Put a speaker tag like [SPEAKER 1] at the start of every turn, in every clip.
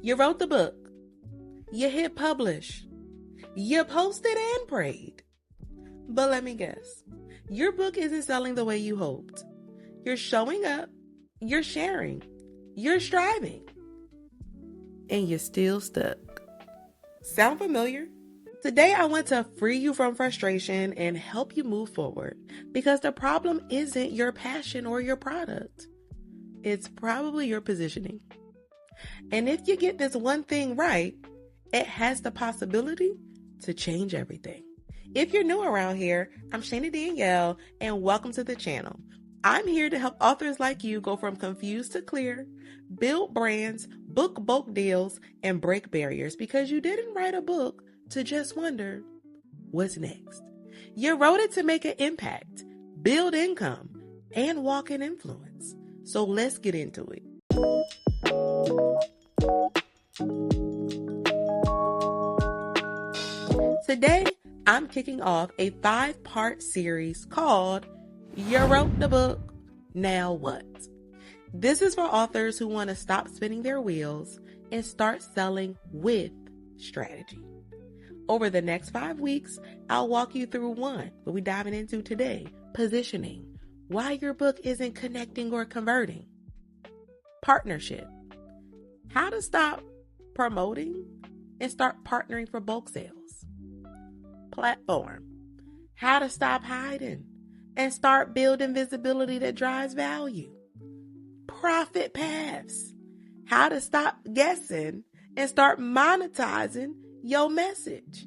[SPEAKER 1] You wrote the book. You hit publish. You posted and prayed. But let me guess, your book isn't selling the way you hoped. You're showing up, you're sharing, you're striving, and you're still stuck. Sound familiar? Today, I want to free you from frustration and help you move forward, because the problem isn't your passion or your product. It's probably your positioning. And if you get this one thing right, it has the possibility to change everything. If you're new around here, I'm Shana Danielle, and welcome to the channel. I'm here to help authors like you go from confused to clear, build brands, book bulk deals, and break barriers, because you didn't write a book to just wonder, what's next? You wrote it to make an impact, build income, and walk in influence. So let's get into it. Today, I'm kicking off a 5-part series called You Wrote the Book, Now What? This is for authors who want to stop spinning their wheels and start selling with strategy. Over the next 5 weeks, I'll walk you through one, what we're diving into today, positioning, why your book isn't connecting or converting. Partnership, how to stop promoting and start partnering for bulk sales. Platform, how to stop hiding and start building visibility that drives value. Profit paths, how to stop guessing and start monetizing your message.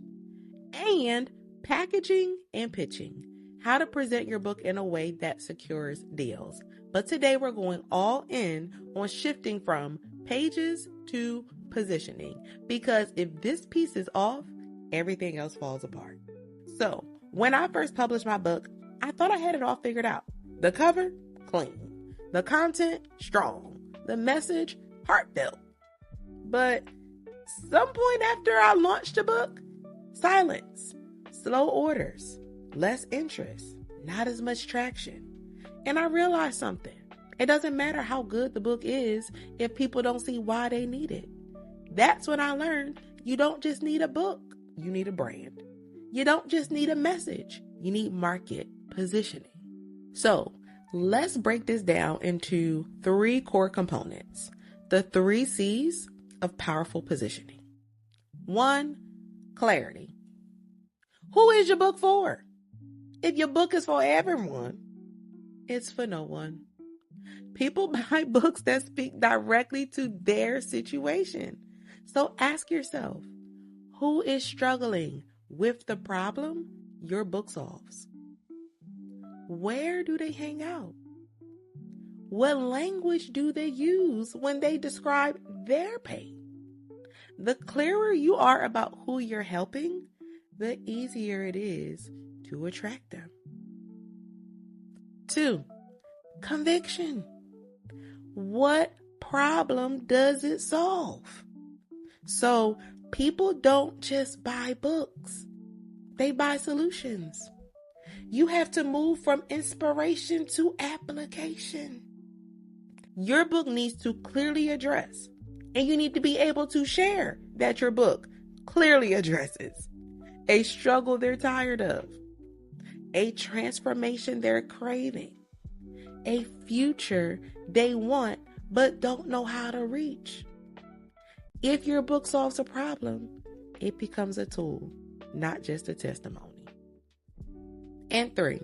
[SPEAKER 1] And packaging and pitching, how to present your book in a way that secures deals. But today we're going all in on shifting from pages to positioning, because if this piece is off, everything else falls apart. So when I first published my book, I thought I had it all figured out. The cover, clean. The content, strong. The message, heartfelt. But some point after I launched the book, silence, slow orders, less interest, not as much traction. And I realized something. It doesn't matter how good the book is if people don't see why they need it. That's when I learned you don't just need a book, you need a brand. You don't just need a message, you need market positioning. So let's break this down into 3 core components. The 3 C's of powerful positioning. 1, clarity. Who is your book for? If your book is for everyone, it's for no one. People buy books that speak directly to their situation. So ask yourself, who is struggling with the problem your book solves? Where do they hang out? What language do they use when they describe their pain? The clearer you are about who you're helping, the easier it is to attract them. 2, conviction. What problem does it solve? So people don't just buy books, they buy solutions. You have to move from inspiration to application. Your book needs to clearly address, and you need to be able to share that your book clearly addresses a struggle they're tired of, a transformation they're craving, a future they want but don't know how to reach. If your book solves a problem, it becomes a tool, not just a testimony. And 3,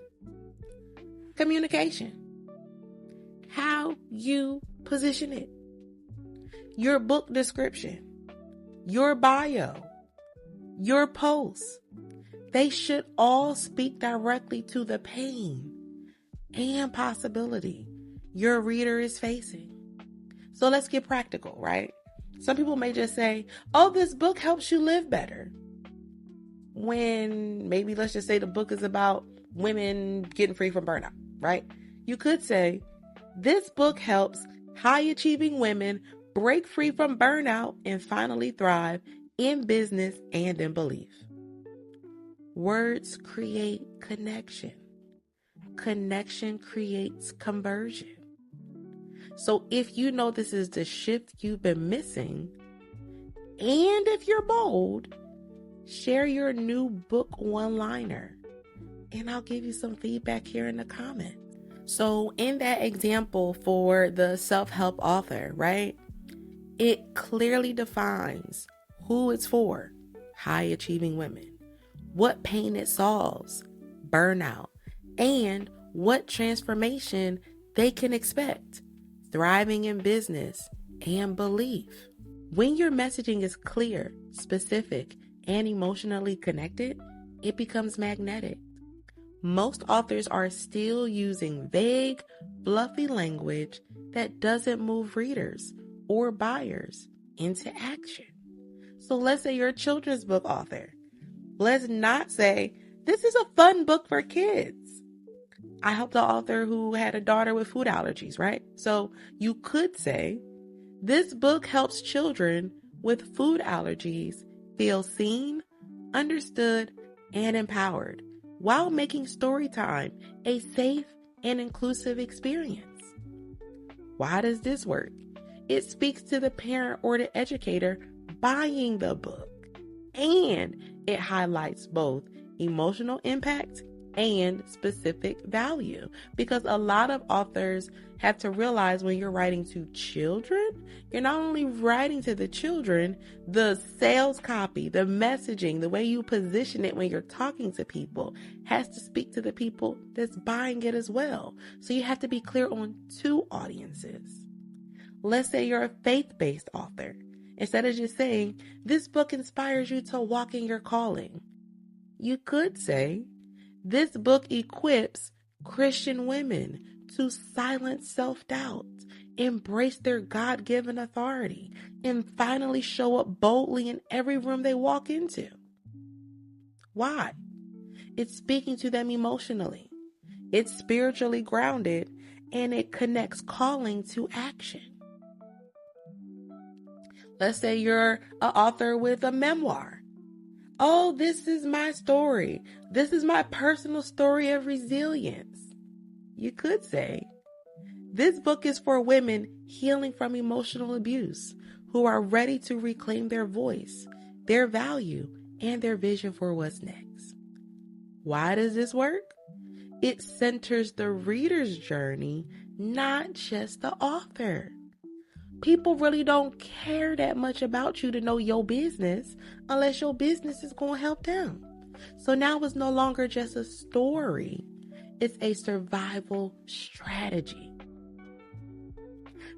[SPEAKER 1] communication. How you position it. Your book description, your bio, your posts, they should all speak directly to the pain and possibility your reader is facing. So let's get practical, right? Some people may just say, oh, this book helps you live better. When maybe let's just say the book is about women getting free from burnout, right? You could say, this book helps high-achieving women break free from burnout and finally thrive in business and in belief. Words create connection. Connection creates conversion. So if you know this is the shift you've been missing, And if you're bold, share your new book one-liner, and I'll give you some feedback here in the comments. So in that example for the self-help author, right? It clearly defines who it's for, high-achieving women, what pain it solves, burnout, and what transformation they can expect, thriving in business and belief. When your messaging is clear, specific, and emotionally connected, it becomes magnetic. Most authors are still using vague, fluffy language that doesn't move readers or buyers into action. So let's say you're a children's book author. Let's not say, this is a fun book for kids. I helped an author who had a daughter with food allergies, right? So you could say, this book helps children with food allergies feel seen, understood, and empowered while making story time a safe and inclusive experience. Why does this work? It speaks to the parent or the educator buying the book, and it highlights both emotional impact and specific value, because a lot of authors have to realize when you're writing to children, you're not only writing to the children, the sales copy, the messaging, the way you position it when you're talking to people has to speak to the people that's buying it as well. So you have to be clear on two audiences. Let's say you're a faith-based author. Instead of just saying, this book inspires you to walk in your calling, you could say, this book equips Christian women to silence self-doubt, embrace their God-given authority, and finally show up boldly in every room they walk into. Why? It's speaking to them emotionally. It's spiritually grounded, and it connects calling to action. Let's say you're an author with a memoir. Oh, this is my story. This is my personal story of resilience. You could say, this book is for women healing from emotional abuse who are ready to reclaim their voice, their value, and their vision for what's next. Why does this work? It centers the reader's journey, not just the author. People really don't care that much about you to know your business unless your business is going to help them. So now it's no longer just a story. It's a survival strategy.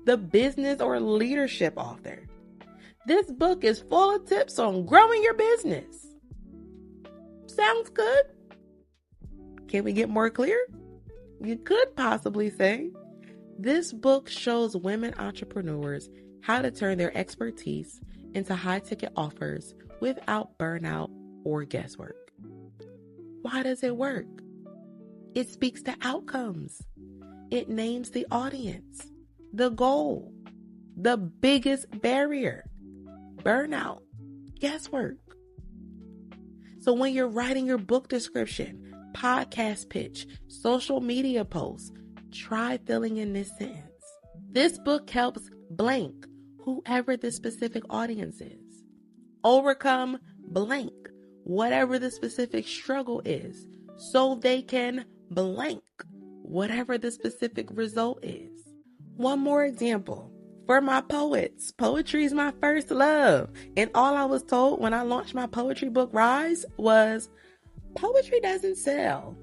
[SPEAKER 1] The business or leadership author. This book is full of tips on growing your business. Sounds good? Can we get more clear? You could possibly say, this book shows women entrepreneurs how to turn their expertise into high-ticket offers without burnout or guesswork. Why does it work? It speaks to outcomes. It names the audience, the goal, the biggest barrier, burnout, guesswork. So when you're writing your book description, podcast pitch, social media posts, try filling in this sentence. This book helps blank, whoever the specific audience is, overcome blank, whatever the specific struggle is, so they can blank, whatever the specific result is. One more example. For my poets, poetry is my first love. And all I was told when I launched my poetry book, Rise, was poetry doesn't sell.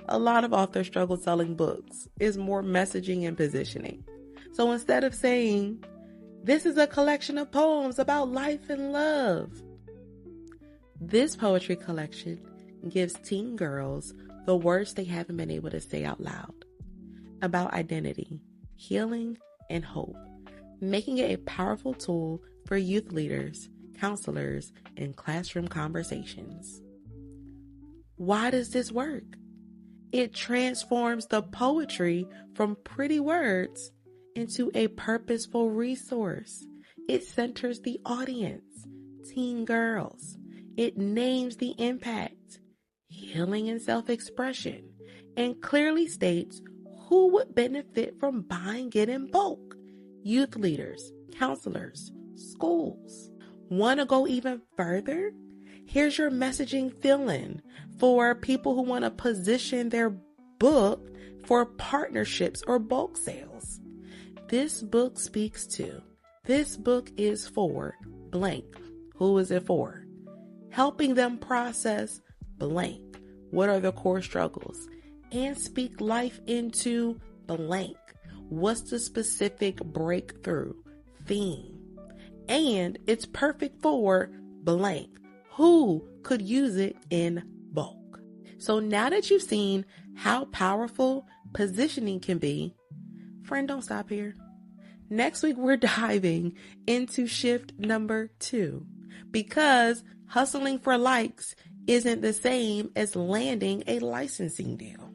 [SPEAKER 1] A lot of authors struggle selling books. It's more messaging and positioning. So instead of saying, this is a collection of poems about life and love, this poetry collection gives teen girls the words they haven't been able to say out loud about identity, healing, and hope, making it a powerful tool for youth leaders, counselors, and classroom conversations. Why does this work? It transforms the poetry from pretty words into a purposeful resource. It centers the audience, teen girls. It names the impact, healing and self-expression, and clearly states who would benefit from buying it in bulk. Youth leaders, counselors, schools. Want to go even further? Here's your messaging fill-in for people who want to position their book for partnerships or bulk sales. This book speaks to, this book is for blank. Who is it for? Helping them process blank. What are the core struggles? And speak life into blank. What's the specific breakthrough theme? And it's perfect for blank. Who could use it in bulk? So now that you've seen how powerful positioning can be, friend, don't stop here. Next week, we're diving into shift number 2, because hustling for likes isn't the same as landing a licensing deal.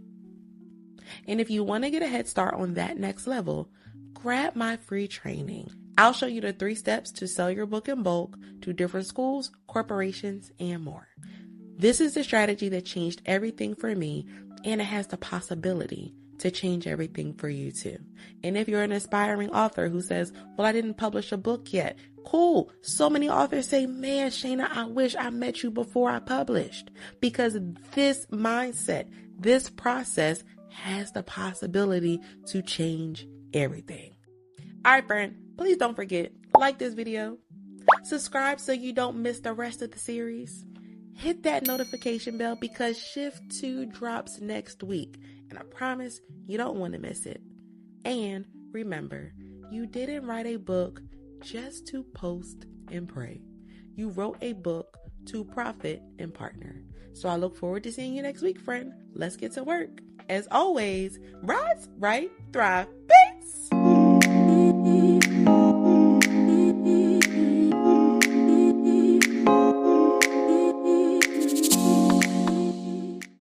[SPEAKER 1] And if you want to get a head start on that next level, grab my free training. I'll show you the 3 steps to sell your book in bulk to different schools, corporations, and more. This is the strategy that changed everything for me, and it has the possibility to change everything for you too. And if you're an aspiring author who says, well, I didn't publish a book yet, cool. So many authors say, man, Shana, I wish I met you before I published, because this mindset, this process has the possibility to change everything. All right, friend, please don't forget, like this video, subscribe so you don't miss the rest of the series. Hit that notification bell because shift 2 drops next week. And I promise you don't want to miss it. And remember, you didn't write a book just to post and pray. You wrote a book to profit and partner. So I look forward to seeing you next week, friend. Let's get to work. As always, rise, right, thrive. Peace.